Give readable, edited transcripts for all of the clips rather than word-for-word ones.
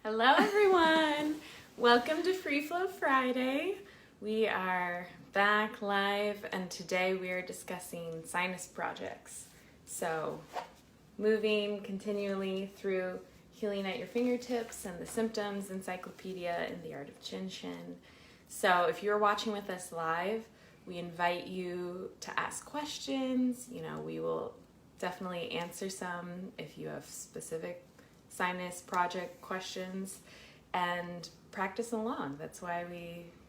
Hello everyone! Welcome to Free Flow Friday. We are back live and today we are discussing sinus projects. So moving continually through Healing at Your Fingertips and the Symptoms Encyclopedia in the Art of Chin Shin. So if you're watching with us live, we invite you to ask questions. We will definitely answer some if you have specific sinus project questions and practice along. That's why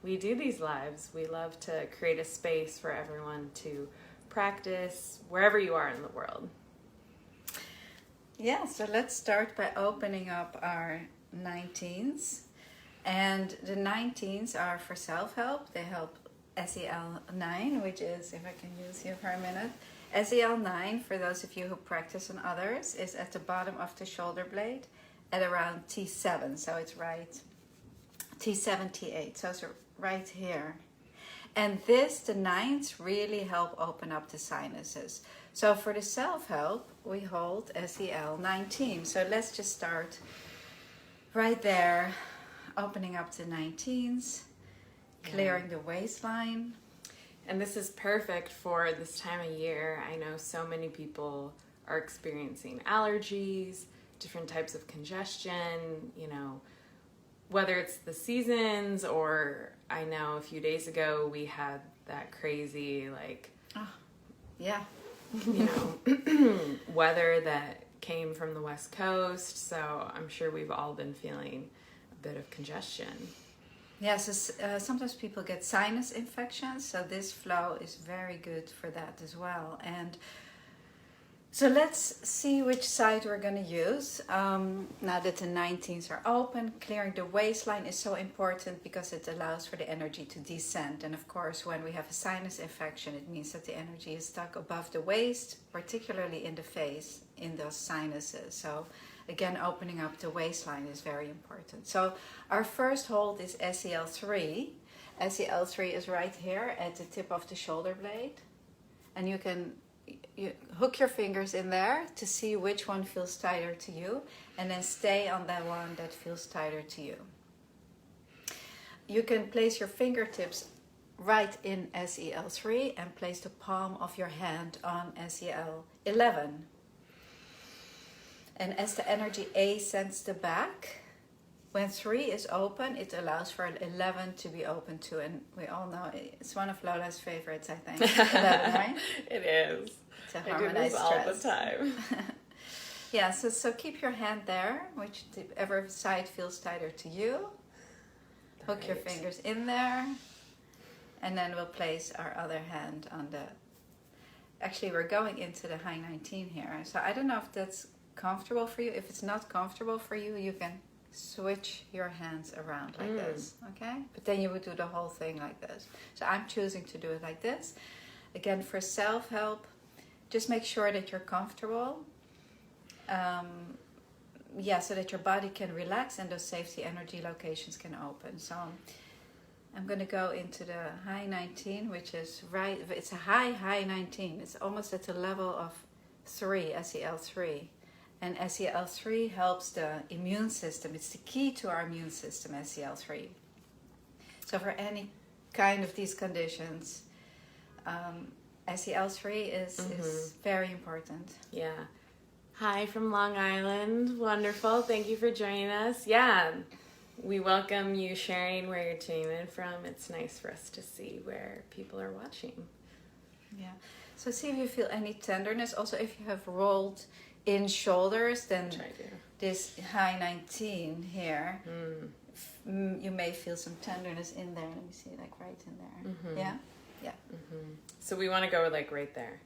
we do these lives. We love to create a space for everyone to practice wherever you are in the world. Yeah, so let's start by opening up our 19s. And the 19s are for self-help. They help SEL 9, which is, if I can use you for a minute, SEL 9, for those of you who practice on others, is at the bottom of the shoulder blade at around T7. So it's right, T7, T8. So it's right here. And the 9s really help open up the sinuses. So for the self-help, we hold SEL 19. So let's just start right there, opening up the 19s, clearing the waistline. And this is perfect for this time of year. I know so many people are experiencing allergies, different types of congestion, whether it's the seasons or I know a few days ago we had that crazy weather that came from the West Coast. So I'm sure we've all been feeling a bit of congestion. Yeah, so sometimes people get sinus infections, so this flow is very good for that as well. And so let's see which side we're going to use. Now that the 19s are open, clearing the waistline is so important because it allows for the energy to descend. And of course, when we have a sinus infection, it means that the energy is stuck above the waist, particularly in the face, in those sinuses. So again, opening up the waistline is very important. So our first hold is SEL 3. SEL 3 is right here at the tip of the shoulder blade. And you hook your fingers in there to see which one feels tighter to you. And then stay on that one that feels tighter to you. You can place your fingertips right in SEL 3 and place the palm of your hand on SEL 11. And as the energy ascends the back, when 3 is open, it allows for 11 to be open too. And we all know it's one of Lola's favorites, I think. 11, right? It is. To I do this all the time. Yeah, so keep your hand there, whichever side feels tighter to you. Hook your fingers in there. And then we'll place our other hand on the... Actually, we're going into the high 19 here. So I don't know if that's comfortable for you. If it's not comfortable for you, you can switch your hands around like this, okay? But then you would do the whole thing like this. So I'm choosing to do it like this. Again, for self-help, just make sure that you're comfortable. So that your body can relax and those safety energy locations can open. So I'm going to go into the high 19, which is right, it's a high 19. It's almost at the level of 3, SEL 3. And SEL 3 helps the immune system. It's the key to our immune system, SEL 3. So for any kind of these conditions, SEL 3 is very important. Yeah. Hi from Long Island. Wonderful. Thank you for joining us. Yeah, we welcome you sharing where you're tuning in from. It's nice for us to see where people are watching. Yeah. So see if you feel any tenderness. Also, if you have rolled in shoulders, then this high 19 here, you may feel some tenderness in there. Let me see, like right in there. Yeah? Yeah. So we want to go right there.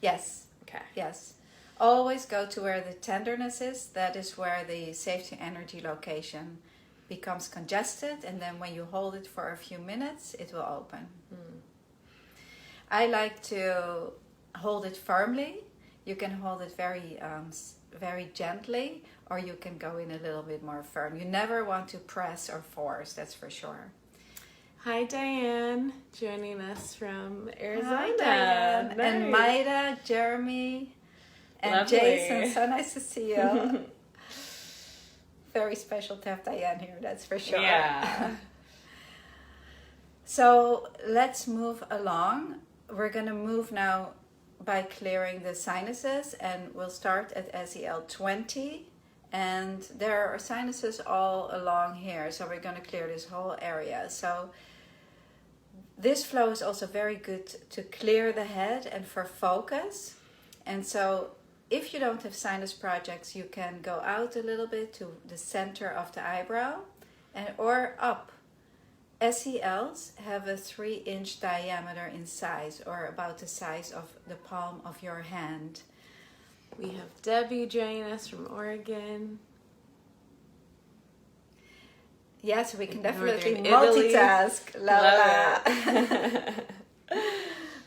Yes. Okay. Yes. Always go to where the tenderness is. That is where the safety energy location becomes congested. And then when you hold it for a few minutes, it will open. I like to hold it firmly. You can hold it very, very gently, or you can go in a little bit more firm. You never want to press or force, that's for sure. Hi, Diane, joining us from Arizona. Hi, Diane. Nice. And Maida, Jeremy, and Lovely. Jason. So nice to see you. very special to have Diane here, that's for sure. Yeah. So let's move along. We're going to move now by clearing the sinuses, and we'll start at SEL 20. And there are sinuses all along here, so we're going to clear this whole area. So this flow is also very good to clear the head and for focus. And so if you don't have sinus projects, you can go out a little bit to the center of the eyebrow or up. SELs have a 3-inch diameter in size, or about the size of the palm of your hand. We have Debbie joining us from Oregon. Yes, we can definitely Northern Italy. multitask. Love it.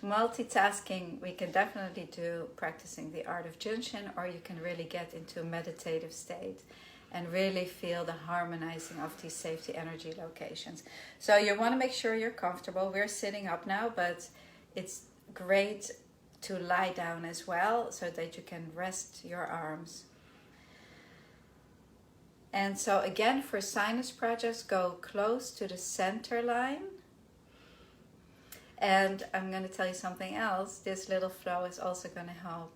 Multitasking, we can definitely do practicing the art of Junshin, or you can really get into a meditative state and really feel the harmonizing of these safety energy locations. So you want to make sure you're comfortable. We're sitting up now, but it's great to lie down as well so that you can rest your arms. And so again, for sinus projects, go close to the center line. And I'm going to tell you something else. This little flow is also going to help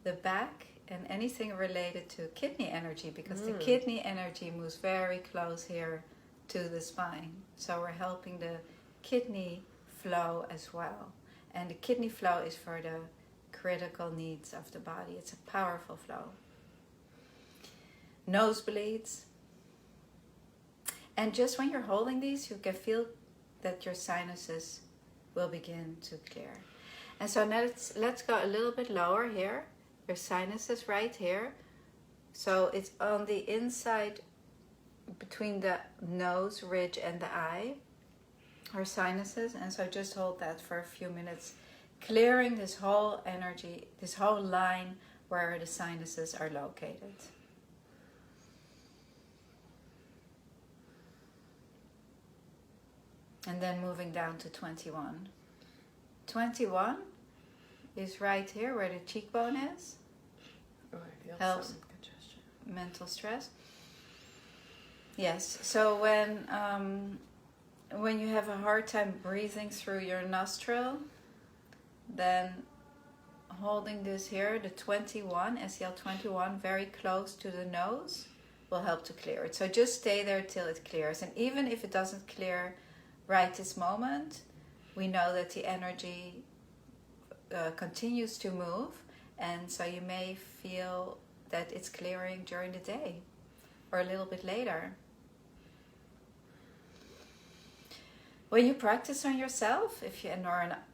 the back and anything related to kidney energy, because the kidney energy moves very close here to the spine. So we're helping the kidney flow as well. And the kidney flow is for the critical needs of the body. It's a powerful flow. Nosebleeds. And just when you're holding these, you can feel that your sinuses will begin to clear. And so now let's go a little bit lower here. Your sinuses right here. So it's on the inside between the nose ridge and the eye, our sinuses. And so just hold that for a few minutes, clearing this whole energy, this whole line where the sinuses are located. And then moving down to 21. 21 is right here where the cheekbone is. Oh, I feel Helps some congestion. Mental stress. Yes. So when you have a hard time breathing through your nostril, then holding this here, the 21, SEL 21, very close to the nose, will help to clear it. So just stay there till it clears. And even if it doesn't clear right this moment, we know that the energy continues to move, and so you may feel that it's clearing during the day or a little bit later. When you practice on yourself,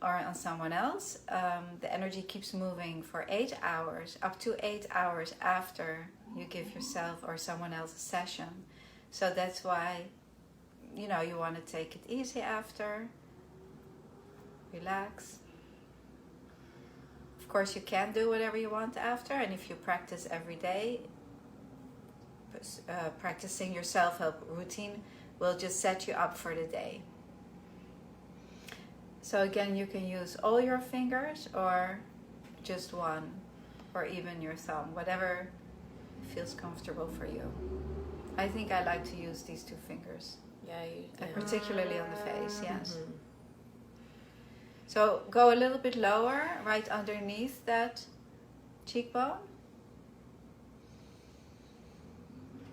or on someone else, the energy keeps moving for 8 hours, up to 8 hours after you give yourself or someone else a session. So that's why, you want to take it easy after. Relax. Of course, you can do whatever you want after, and if you practice every day, practicing your self-help routine will just set you up for the day. So again, you can use all your fingers or just one, or even your thumb, whatever feels comfortable for you. I think I like to use these 2 fingers. Yeah, Particularly on the face, yes. Mm-hmm. So go a little bit lower, right underneath that cheekbone.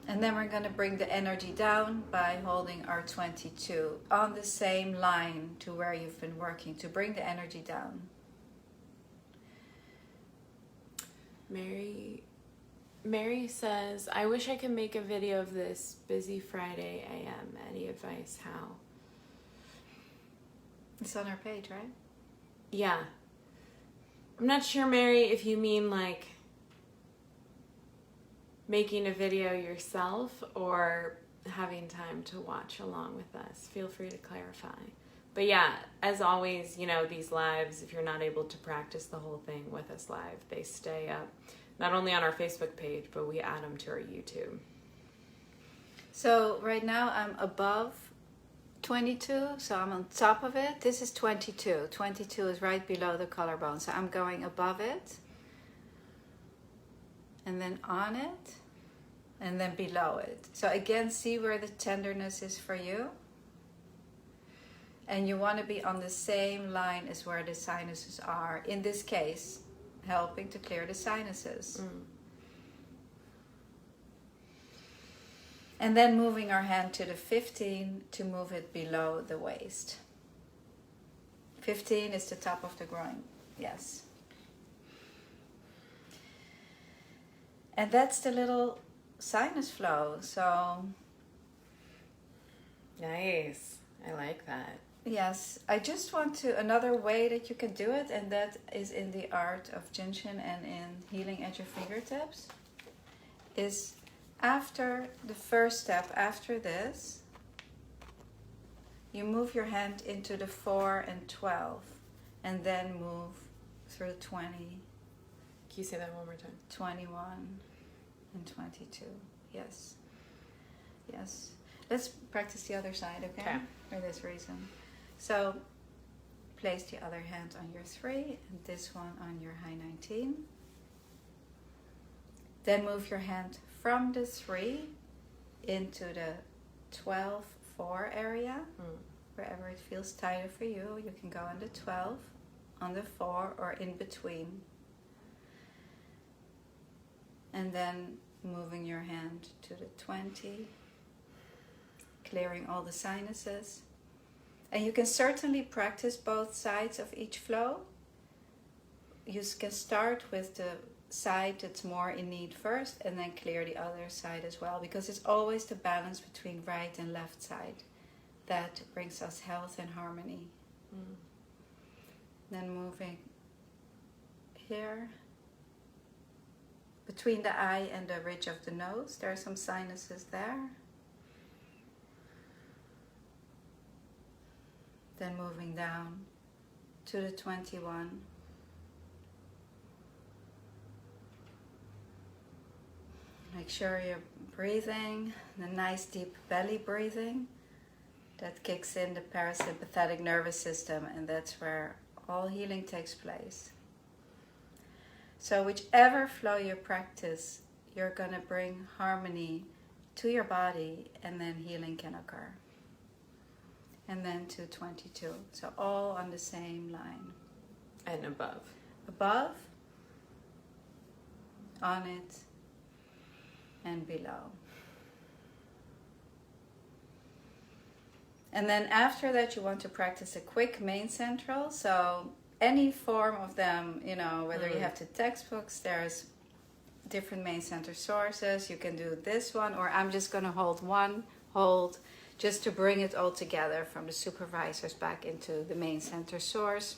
And then we're going to bring the energy down by holding our 22 on the same line to where you've been working, to bring the energy down. Mary says, I wish I could make a video of this. Busy Friday AM. Any advice how? It's on our page, right? Yeah. I'm not sure, Mary, if you mean like making a video yourself or having time to watch along with us. Feel free to clarify. But yeah, as always, these lives, if you're not able to practice the whole thing with us live, they stay up not only on our Facebook page, but we add them to our YouTube. So right now I'm above 22, so I'm on top of it. This is 22. 22 is right below the collarbone, so I'm going above it and then on it. and then below it. So again, see where the tenderness is for you. And you want to be on the same line as where the sinuses are. In this case, helping to clear the sinuses. And then moving our hand to the 15 to move it below the waist. 15 is the top of the groin. Yes. And that's the little sinus flow. So nice. I like that. yes, I just want to, another way that you can do it, and that is in the art of Jinshin and in healing at your fingertips, is after the first step, after this, you move your hand into the 4 and 12, and then move through 20. Can you say that one more time? 21 and 22. Yes. Yes. Let's practice the other side, okay? For this reason. So, place the other hand on your 3 and this one on your high 19. Then move your hand from the 3 into the 12, 4 area. Wherever it feels tighter for you. You can go on the 12, on the 4, or in between. And then moving your hand to the 20, clearing all the sinuses. And you can certainly practice both sides of each flow. You can start with the side that's more in need first, and then clear the other side as well, because it's always the balance between right and left side that brings us health and harmony. Then moving here, between the eye and the ridge of the nose, there are some sinuses there. Then moving down to the 21. Make sure you're breathing, the nice deep belly breathing. That kicks in the parasympathetic nervous system, and that's where all healing takes place. So whichever flow you practice, you're going to bring harmony to your body, and then healing can occur. And then to 22. So all on the same line. And above. Above, on it, and below. And then after that, you want to practice a quick main central. So any form of them, you know, whether you have the textbooks, there's different main center sources. You can do this one, or I'm just going to hold one, just to bring it all together from the supervisors back into the main center source.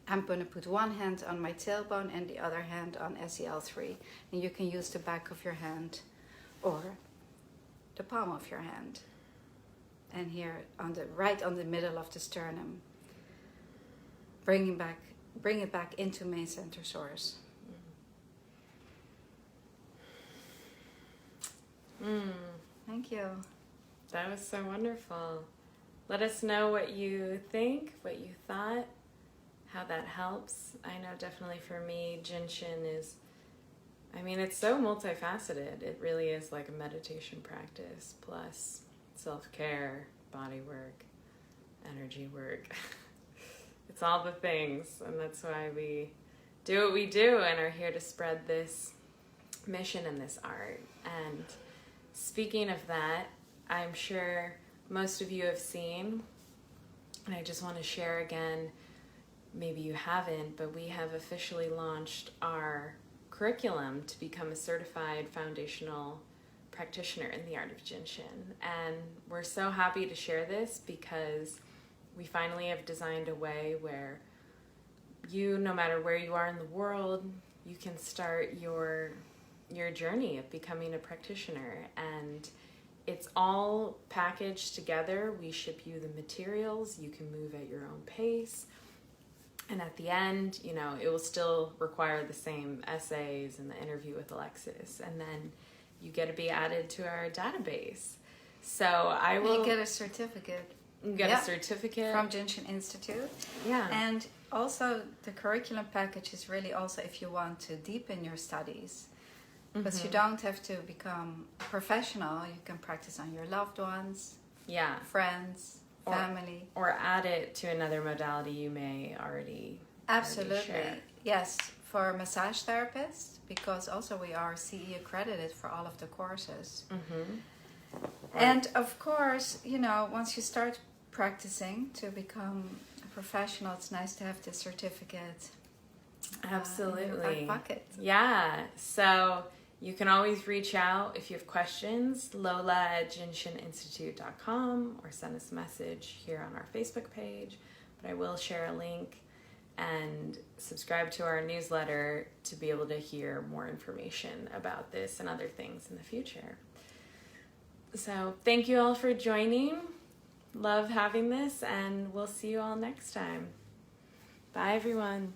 I'm going to put one hand on my tailbone and the other hand on SEL3. And you can use the back of your hand or the palm of your hand. And here on the right on the middle of the sternum. Bring it back into main center source. Thank you. That was so wonderful. Let us know what you think, what you thought, how that helps. I know definitely for me, Jinshin is, I mean, it's so multifaceted. It really is like a meditation practice plus self-care, body work, energy work. It's all the things, and that's why we do what we do and are here to spread this mission and this art. And speaking of that, I'm sure most of you have seen, and I just want to share again, maybe you haven't, but we have officially launched our curriculum to become a certified foundational practitioner in the art of Jinshin. And we're so happy to share this because we finally have designed a way where you, no matter where you are in the world, you can start your journey of becoming a practitioner. And it's all packaged together. We ship you the materials. You can move at your own pace. And at the end, you know, it will still require the same essays and the interview with Alexis. And then you get to be added to our database. So I will... You get a certificate. You get a certificate. From Jinshin Institute. Yeah. And also the curriculum package is really also if you want to deepen your studies. Because you don't have to become a professional. You can practice on your loved ones, Yeah. friends, family. Or add it to another modality you may already Absolutely. share. Yes, for massage therapists, because also we are CE accredited for all of the courses. And of course, you know, once you start practicing to become a professional, it's nice to have this certificate. Absolutely. In your back pocket. Yeah. So you can always reach out if you have questions, lola@jinshininstitute.com, or send us a message here on our Facebook page. But I will share a link, and subscribe to our newsletter to be able to hear more information about this and other things in the future. So thank you all for joining. Love having this, and we'll see you all next time. Bye, everyone.